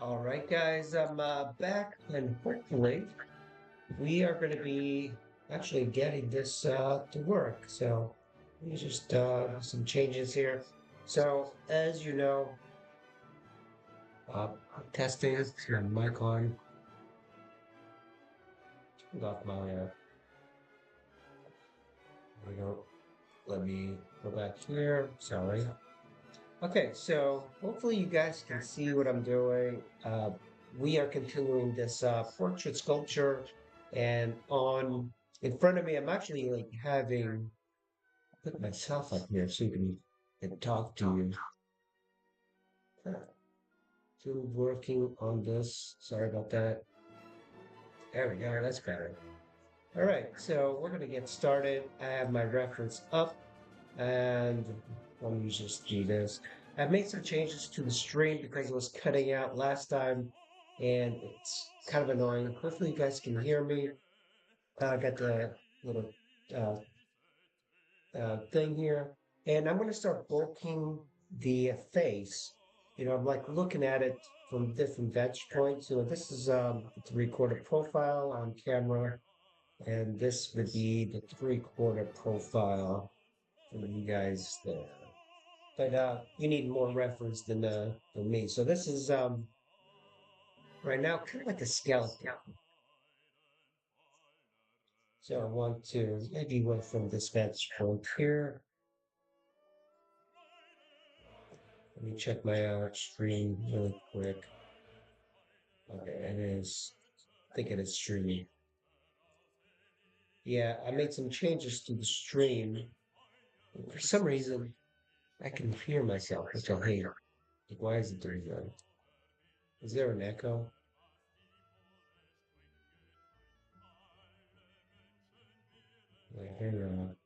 All right, guys, I'm back, and hopefully we are going to be actually getting this to work. So let me just some changes here. So as you know, I'm testing your mic on. Turn off my. We don't let me go back here. Sorry. Okay, so hopefully you guys can see what I'm doing. We are continuing this portrait sculpture, and on in front of me, I'm actually like having put myself up here so you can talk to you. Still working on this. Sorry about that. There we go. That's better. All right, so we're gonna get started. I have my reference up, and let me just do this. I've made some changes to the stream because it was cutting out last time, and it's kind of annoying. Hopefully, you guys can hear me. I got the little uh, thing here, and I'm going to start bulking the face. I'm like looking at it from different vantage points. So this is the three-quarter profile on camera, and this would be the three-quarter profile for you guys there. But you need more reference than me. So this is right now kind of like a skeleton. So I want to maybe went from this vantage point here. Let me check my stream really quick. Okay, it is. I think it is streaming. Yeah, I made some changes to the stream. For some reason, I can hear myself, which I hate. Like, why is it doing that? Is there an echo? Like, hang on.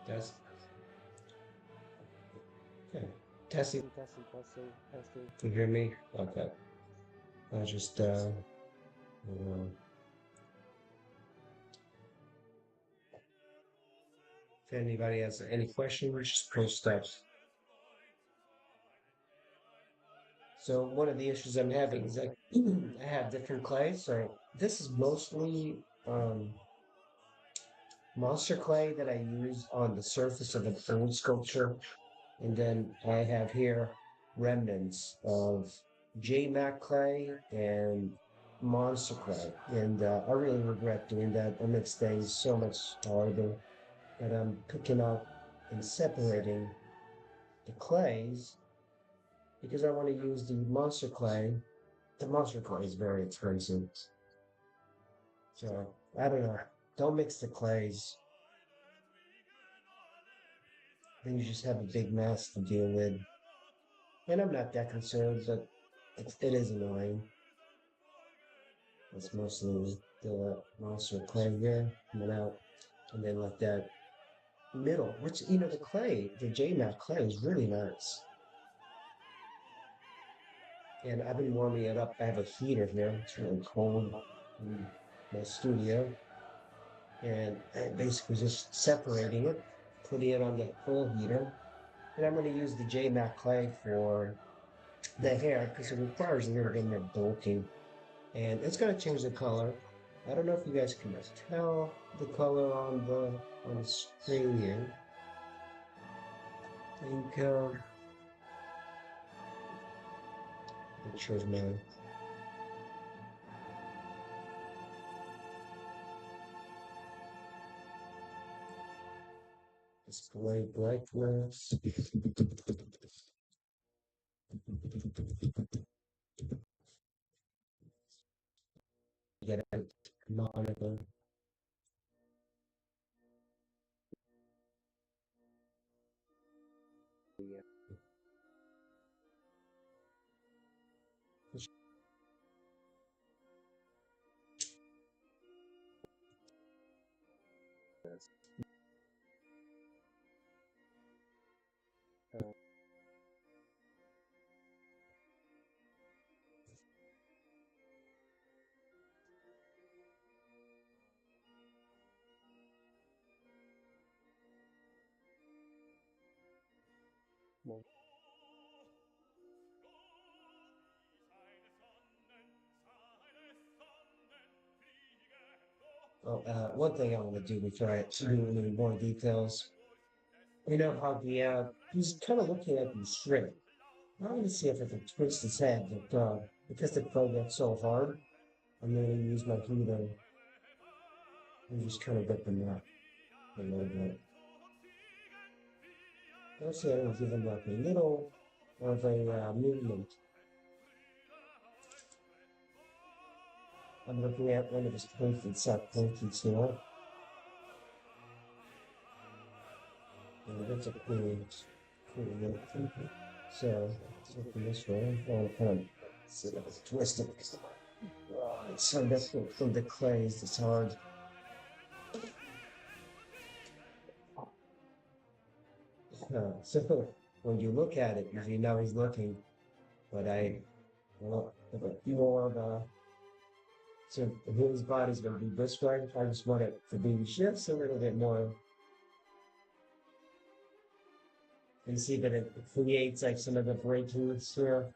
That's okay. Testing, testing, testing, testing. Can you hear me? Okay. I just if anybody has any questions, just post up. So one of the issues I'm having is that I have different clays. So this is mostly monster clay that I use on the surface of an old sculpture. And then I have here remnants of JMac clay and monster clay. And I really regret doing that. It makes things so much harder. And I'm picking up and separating the clays because I want to use the monster clay. The monster clay is very expensive. So I don't know. Don't mix the clays. Then you just have a big mess to deal with. And I'm not that concerned, but it is annoying. It's mostly the monster clay here coming out. And then like that middle, which, the clay, the JMac clay is really nice. And I've been warming it up. I have a heater here. It's really cold in my studio. And I'm basically just separating it, putting it on the full heater. And I'm going to use the JMac clay for the hair because it requires a little bit more bulking. And it's going to change the color. I don't know if you guys can tell the color on the screen here. I think it shows my display brightness. Get a monitor. Oh, one thing I want to do before I do any more details, you know how he's kind of looking at me straight. I want to see if I can twist his head, but because the crow got so hard, I'm going to use my heater and just kind of get them up a little bit. Let's see, I'm going to give him like a little of a movement. I'm looking at one of his pointed set points here. And that's a cool little pointy. So, let's look this way. I'll kind of see if I can twist it. Oh, it's so difficult from the clays, it's hard. So, when you look at it, you know he's looking, but I want a bit more of a. So, his body's going to be this way. I just want it to be just a little bit more. And see that it creates like some of the breakings here.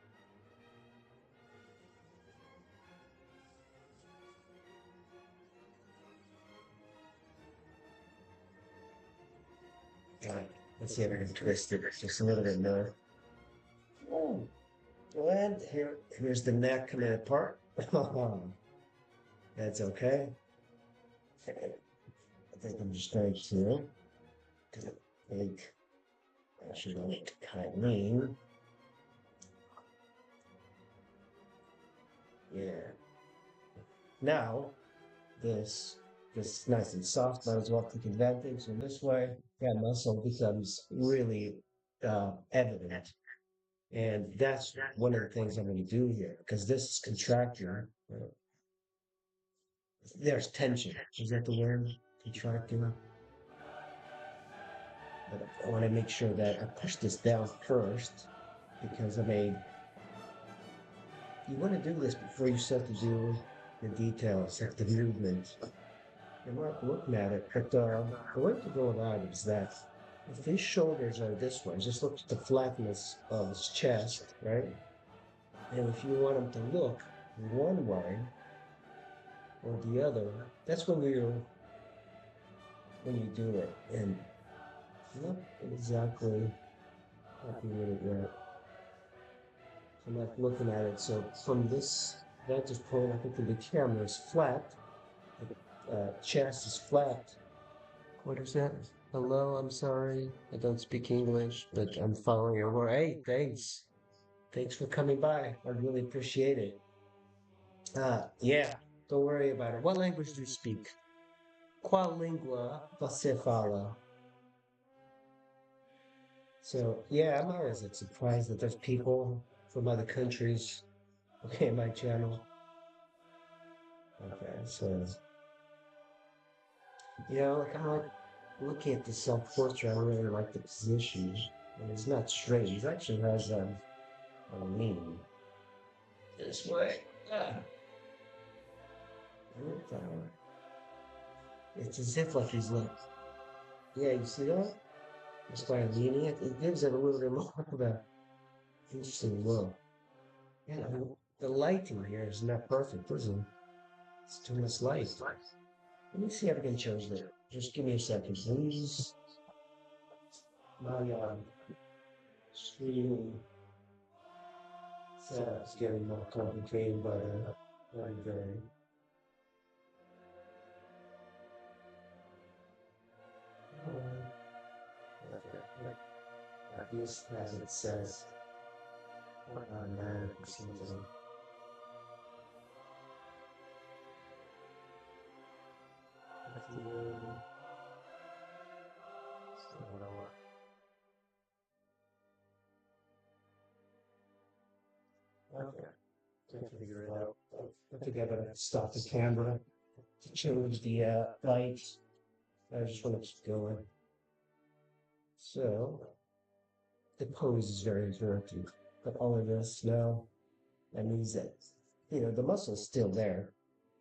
All right, let's see if I can twist it just a little bit more. Oh, and here's the neck coming apart. That's okay. I think I'm just going to make, I should make kind lean. Yeah. Now, this this nice and soft, might as well take advantage. And this way, that muscle becomes really evident. And that's one of the things I'm going to do here, because this is contracting. There's tension. Is that the word? Contracting. But I want to make sure that I push this down first, because I mean, you want to do this before you start to do the details, like the movement. And we're looking at it, but the way to go about it is that if his shoulders are this way, just look at the flatness of his chest, right? And if you want him to look one way or the other, that's when you do it. And I'm not exactly happy with it yet. I'm not looking at it. So from this vantage point, I think the camera is flat. The chest is flat. What is that? Hello, I'm sorry. I don't speak English, but I'm following your word. Hey, thanks. Thanks for coming by. I really appreciate it. Yeah, don't worry about it. What language do you speak? Qual língua você fala? So, yeah, I'm always like surprised that there's people from other countries. Okay, my channel. Okay, so, like I'm like looking at the self-portrait. I really like the position. And it's not straight. It actually has a lean this way. And, it's as if like he's like, yeah, you see that? Just by leaning it, it gives it a little bit more of a interesting look. Yeah, the lighting here is not perfect, is it? It's too much light. Let me see if I can change it. Just give me a second, please. My screen setup's getting more complicated, but very, very. Okay. At least as it says, on there, something. Okay, can't figure it out. I think I better stop the camera to change the light. I just want to keep going. So, the pose is very important. But all of this now, that means that, the muscle's still there.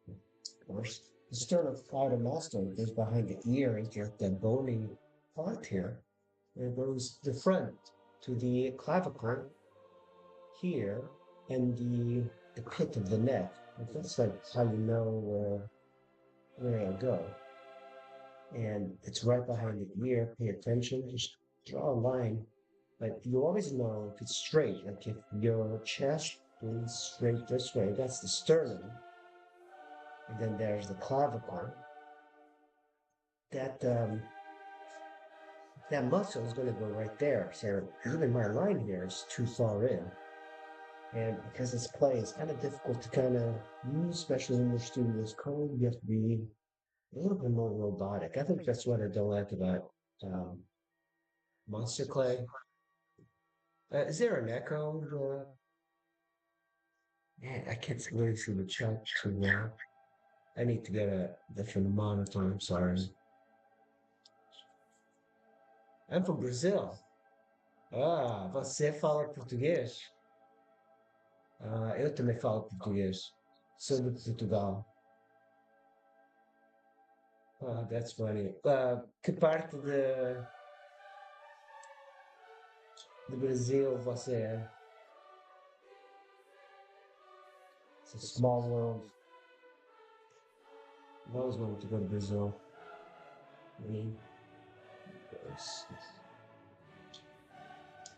Of course, the sternocleidomastoid goes behind the ear and here, that bony part here. It goes the front to the clavicle here and the pit of the neck. And that's like how you know where I go. And it's right behind the ear. Pay attention. Just draw a line. But you always know if it's straight. Like if your chest is straight this way, that's the sternum. And then there's the clavicle. That that muscle is going to go right there. So even my line here is too far in. And because this play is kind of difficult to kind of use, especially in your studio's code, you have to be a little bit more robotic. I think that's what I don't like about um, Monster Clay. Is there an echo? Man, I can't really see the chat too well. I need to get a different monitor. I'm sorry. I'm from Brazil. Ah, você fala português? Ah, eu também falo português. Sou de Portugal. Ah, that's funny. Que parte de Brasil você é? It's a small world. I've always wanted to go to Brazil. Me, it's,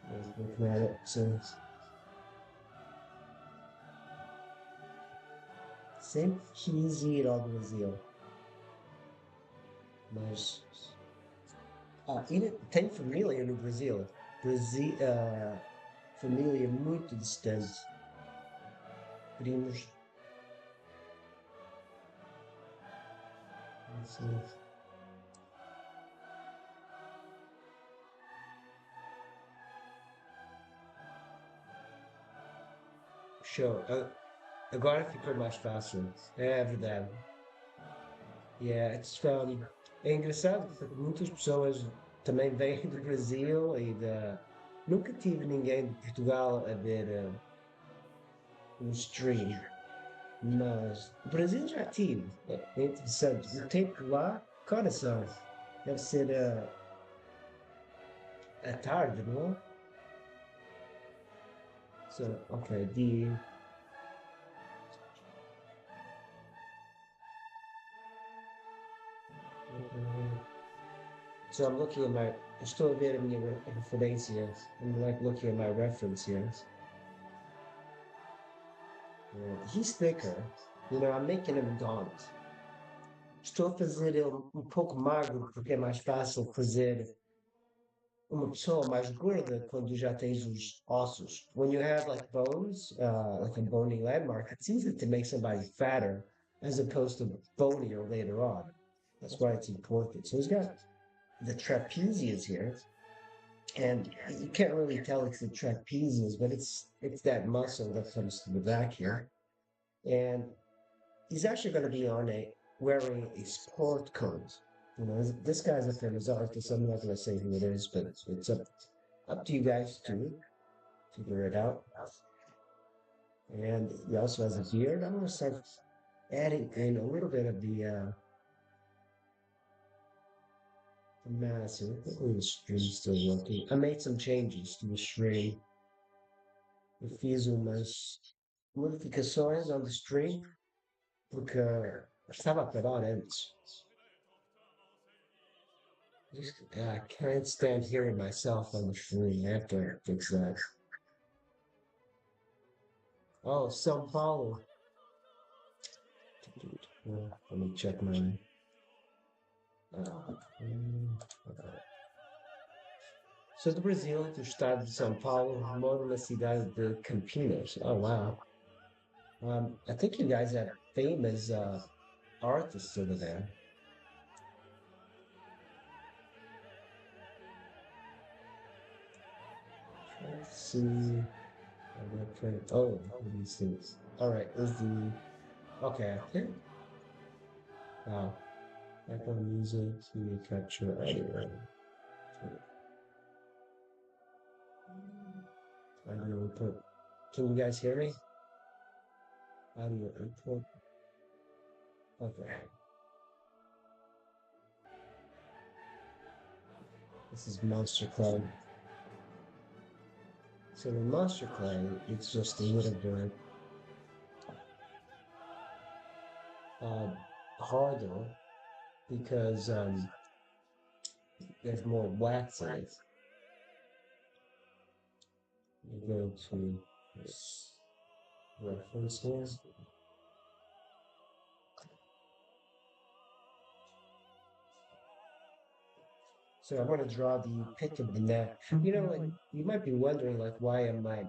I was looking at it. So, sempre quis ir ao Brasil, mas tem família no Brasil. Brasil, família muito distante. Primos. Assim, show. Agora ficou mais fácil. É verdade. Yeah, é engraçado porque muitas pessoas também vêm do Brasil e da. Nunca tive ninguém de Portugal a ver um stream, mas o Brasil já tive. É interessante. O tempo lá, que horas são? Deve ser à tarde, não é? So, okay, so I'm looking at my. Estou a ver a minha referência. I'm like looking at my reference here. He's thicker. You know, I'm making him gaunt. Estou a fazer ele um pouco magro porque é mais fácil fazer uma pessoa mais gorda quando já tens os ossos. When you have like bones, like a bony landmark, it's easy to make somebody fatter as opposed to bonier later on. That's why it's important. So he's got the trapezius here, and you can't really tell it's the trapezius, but it's that muscle that comes to the back here. And he's actually going to be on a wearing a sport coat. You know, this guy's a famous artist. I'm not going to say who it is, but it's up to you guys to figure it out. And he also has a beard. I'm going to start adding in a little bit of the mass here. Hopefully the stream's still working. I made some changes to the stream. Eu fiz umas modificações on the stream porque estava a parar antes. I can't stand hearing myself on the stream. I have to fix that. Oh, São Paulo. Let me check my. Okay. Sou do Brasil, do estado de São Paulo. Moro na cidade de Campinas. Oh, wow. I think you guys have famous artists over there. Let's see. Oh, these things. All right, is the okay? I think. Wow, background music to capture audio. Audio input. Can you guys hear me? Audio input. Okay. This is Monster Clay. So the Monster Clay, it's just a little bit uh, harder because there's more wax in it. You go to this reference here. So I'm going to draw the pit of the neck. Like you might be wondering, like, why am I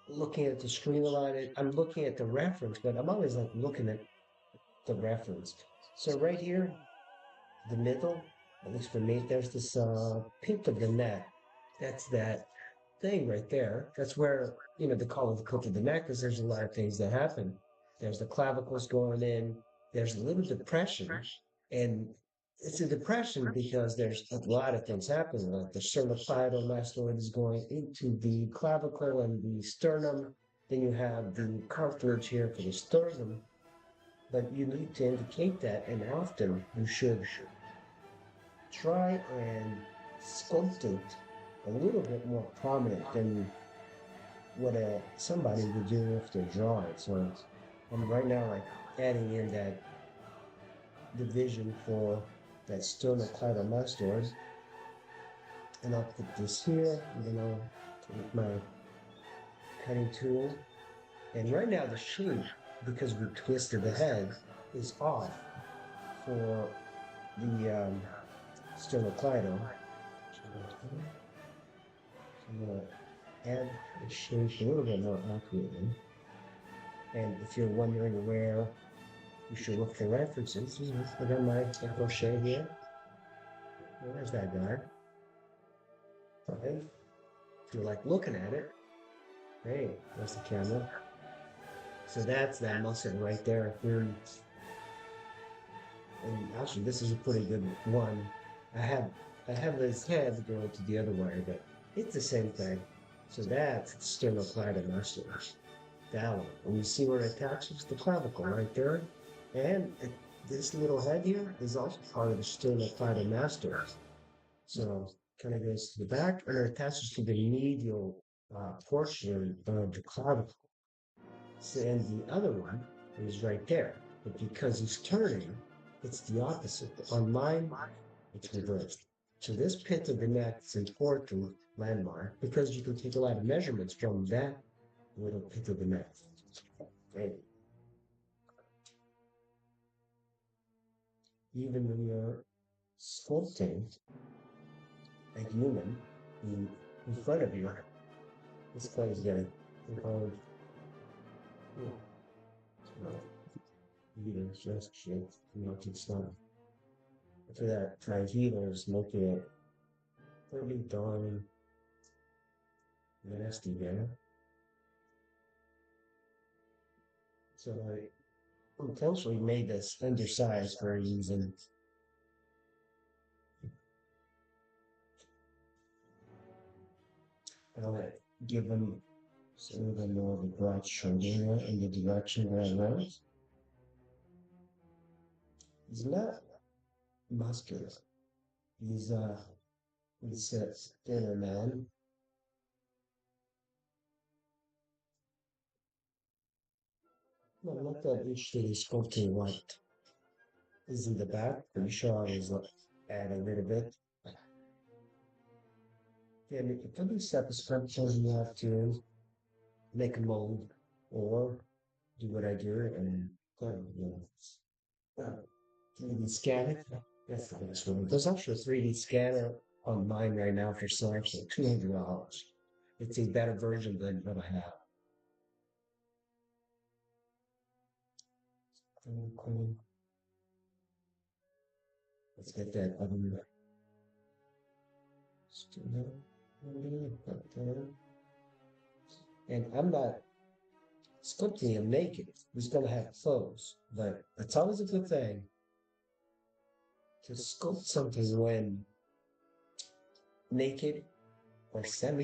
looking at the screen a lot? I'm looking at the reference, but I'm always like looking at the reference. So right here, the middle, at least for me, there's this pit of the neck. That's that thing right there. That's where, they call it the crook of the neck because there's a lot of things that happen. There's the clavicles going in, there's a little depression, and it's a depression because there's a lot of things happening. Like the sternocleidomastoid is going into the clavicle and the sternum. Then you have the cartilage here for the sternum, but you need to indicate that, and often you should try and sculpt it a little bit more prominent than what somebody would do if they're drawing. So I'm right now like adding in that division for that sternocleidomastoid, and I'll put this here, take my cutting tool, and right now the shape, because we twisted the head, is off for the sternocleido. I'm going to add the shape a little bit more accurately. And if you're wondering where you should look for references, I got my crochet here. Where's that guy? Okay. If you like looking at it, hey, there's the camera. So that's that muscle right there. And actually, this is a pretty good one. I have his head going to the other way, but it's the same thing. So that's sternocleidomastoid. That one. And you see where it attaches the clavicle right there? And this little head here is also part of the sternocleidomastoid. So kind of goes to the back and it attaches to the medial portion of the clavicle. So, and the other one is right there. But because he's turning, it's the opposite. On mine, it's reversed. So this pit of the neck is important landmark because you can take a lot of measurements from that little pit of the neck. And even when you're sculpting a human in front of you, this guy's getting called heaters, just shit. It's not. For that, my heaters make it pretty darn nasty there. So I intentionally made this undersized for a reason. I'll give them sort of a more of a broad shoulder in the direction that I went. He's not muscular. He's a thinner man. No, not that interested in sculpting what is in the back. Pretty sure I was add a little bit. Yeah, I mean, for these type of sculptures, you have to make a mold or do what I do and uh, 3D scan it. That's the best one. There's actually a 3D scanner on mine right now for sale for $200. It's a better version than what I have. Cool. Let's get that other and I'm not sculpting him naked. He's gonna have clothes, but it's always a good thing to sculpt something when naked or semi